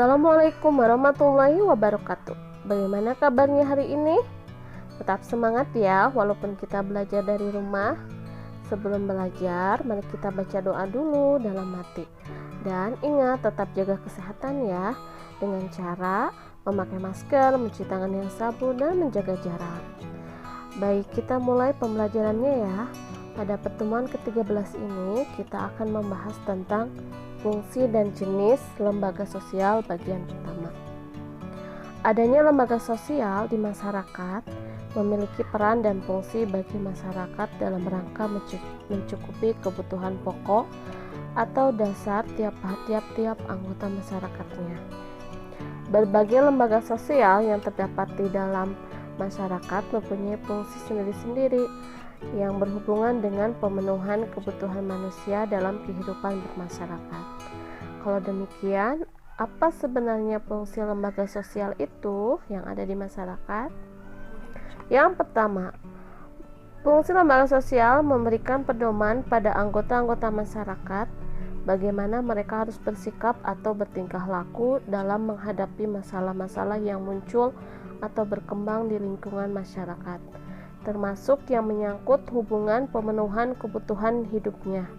Assalamualaikum warahmatullahi wabarakatuh. Bagaimana kabarnya hari ini? Tetap semangat ya, walaupun kita belajar dari rumah. Sebelum belajar, mari kita baca doa dulu dalam hati. Dan ingat, tetap jaga kesehatan ya, dengan cara memakai masker, mencuci tangan yang sabun, dan menjaga jarak. Baik, kita mulai pembelajarannya ya. Pada pertemuan ke-13 ini, kita akan membahas tentang fungsi dan jenis lembaga sosial bagian pertama. Adanya lembaga sosial di masyarakat memiliki peran dan fungsi bagi masyarakat dalam rangka mencukupi kebutuhan pokok atau dasar tiap-tiap anggota masyarakatnya. Berbagai lembaga sosial yang terdapat di dalam masyarakat mempunyai fungsi sendiri-sendiri yang berhubungan dengan pemenuhan kebutuhan manusia dalam kehidupan bermasyarakat. Kalau demikian, apa sebenarnya fungsi lembaga sosial itu yang ada di masyarakat? Yang pertama, fungsi lembaga sosial memberikan pedoman pada anggota-anggota masyarakat bagaimana mereka harus bersikap atau bertingkah laku dalam menghadapi masalah-masalah yang muncul atau berkembang di lingkungan masyarakat, termasuk yang menyangkut hubungan pemenuhan kebutuhan hidupnya.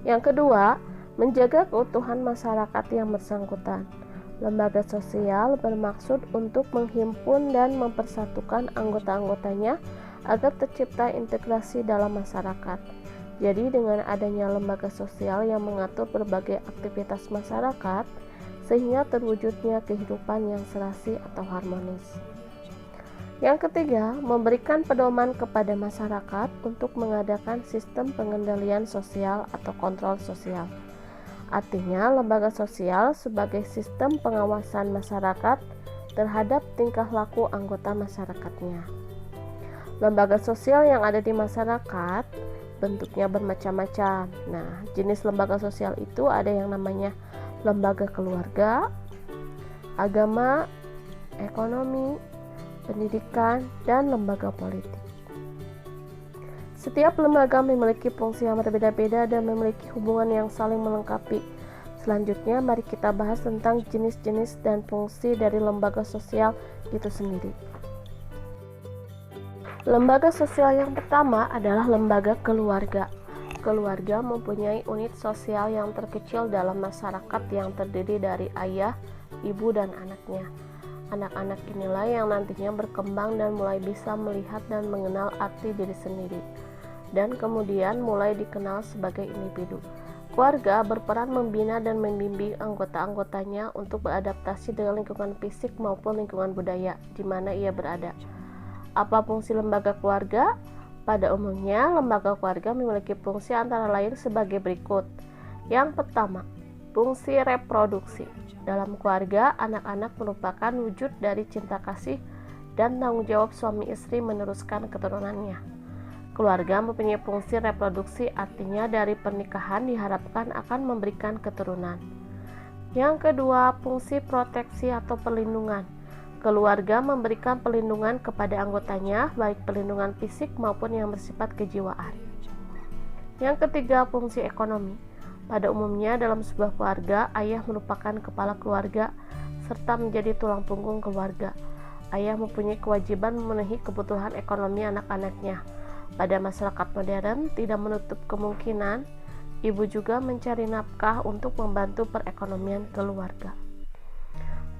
Yang kedua, menjaga keutuhan masyarakat yang bersangkutan. Lembaga sosial bermaksud untuk menghimpun dan mempersatukan anggota-anggotanya agar tercipta integrasi dalam masyarakat. Jadi dengan adanya lembaga sosial yang mengatur berbagai aktivitas masyarakat, sehingga terwujudnya kehidupan yang serasi atau harmonis. Yang ketiga, memberikan pedoman kepada masyarakat untuk mengadakan sistem pengendalian sosial atau kontrol sosial. Artinya, lembaga sosial sebagai sistem pengawasan masyarakat terhadap tingkah laku anggota masyarakatnya. Lembaga sosial yang ada di masyarakat bentuknya bermacam-macam. Nah, jenis lembaga sosial itu ada yang namanya lembaga keluarga, agama, ekonomi, pendidikan, dan lembaga politik. Setiap lembaga memiliki fungsi yang berbeda-beda dan memiliki hubungan yang saling melengkapi. Selanjutnya, mari kita bahas tentang jenis-jenis dan fungsi dari lembaga sosial itu sendiri. Lembaga sosial yang pertama adalah lembaga keluarga. Keluarga mempunyai unit sosial yang terkecil dalam masyarakat yang terdiri dari ayah, ibu, dan anaknya. Anak-anak inilah yang nantinya berkembang dan mulai bisa melihat dan mengenal arti diri sendiri, dan kemudian mulai dikenal sebagai individu. Keluarga berperan membina dan membimbing anggota-anggotanya untuk beradaptasi dengan lingkungan fisik maupun lingkungan budaya di mana ia berada. Apa fungsi lembaga keluarga? Pada umumnya, lembaga keluarga memiliki fungsi antara lain sebagai berikut. Yang pertama, fungsi reproduksi. Dalam keluarga, anak-anak merupakan wujud dari cinta kasih dan tanggung jawab suami istri meneruskan keturunannya. Keluarga mempunyai fungsi reproduksi, artinya dari pernikahan diharapkan akan memberikan keturunan. Yang kedua, fungsi proteksi atau perlindungan. Keluarga memberikan perlindungan kepada anggotanya, baik perlindungan fisik maupun yang bersifat kejiwaan. Yang ketiga, fungsi ekonomi. Pada umumnya dalam sebuah keluarga, ayah merupakan kepala keluarga serta menjadi tulang punggung keluarga. Ayah mempunyai kewajiban memenuhi kebutuhan ekonomi anak-anaknya. Pada masyarakat modern, tidak menutup kemungkinan ibu juga mencari nafkah untuk membantu perekonomian keluarga.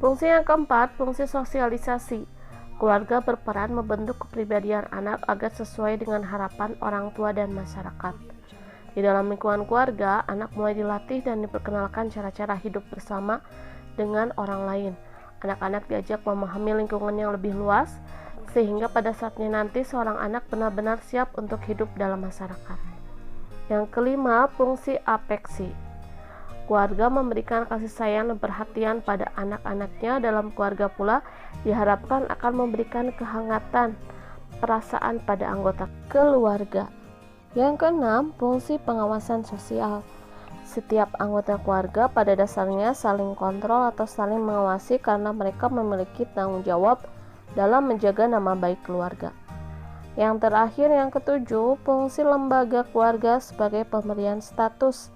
Fungsi yang keempat, fungsi sosialisasi. Keluarga berperan membentuk kepribadian anak agar sesuai dengan harapan orang tua dan masyarakat. Di dalam lingkungan keluarga, anak mulai dilatih dan diperkenalkan cara-cara hidup bersama dengan orang lain. Anak-anak diajak memahami lingkungan yang lebih luas, sehingga pada saatnya nanti seorang anak benar-benar siap untuk hidup dalam masyarakat. Yang kelima, fungsi afeksi. Keluarga memberikan kasih sayang dan perhatian pada anak-anaknya. Dalam keluarga pula diharapkan akan memberikan kehangatan perasaan pada anggota keluarga. Yang keenam, fungsi pengawasan sosial. Setiap anggota keluarga pada dasarnya saling kontrol atau saling mengawasi karena mereka memiliki tanggung jawab dalam menjaga nama baik keluarga. Yang terakhir, yang ketujuh, fungsi lembaga keluarga sebagai pemberian status.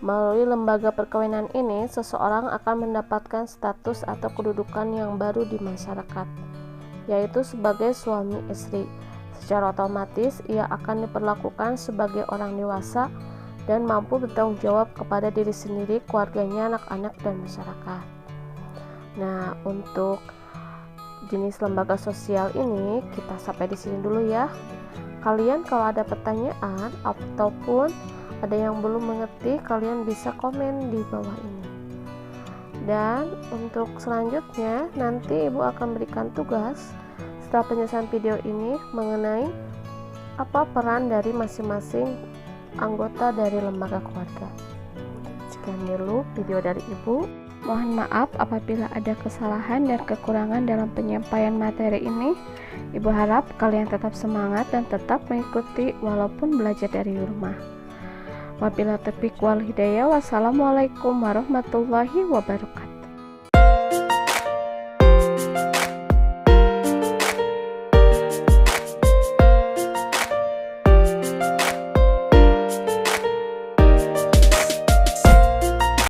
Melalui lembaga perkawinan ini, seseorang akan mendapatkan status atau kedudukan yang baru di masyarakat, yaitu sebagai suami istri. Secara otomatis, ia akan diperlakukan sebagai orang dewasa dan mampu bertanggung jawab kepada diri sendiri, keluarganya, anak-anak, dan masyarakat. Nah, untuk jenis lembaga sosial ini kita sampai di sini dulu ya. Kalian kalau ada pertanyaan ataupun ada yang belum mengerti, kalian bisa komen di bawah ini. Dan untuk selanjutnya nanti Ibu akan berikan tugas setelah penyelesaian video ini mengenai apa peran dari masing-masing anggota dari lembaga keluarga. Sekian dulu video dari Ibu. Mohon maaf apabila ada kesalahan dan kekurangan dalam penyampaian materi ini. Ibu harap kalian tetap semangat dan tetap mengikuti walaupun belajar dari rumah. Wabillahi taufiq wal hidayah. Wassalamualaikum warahmatullahi wabarakatuh.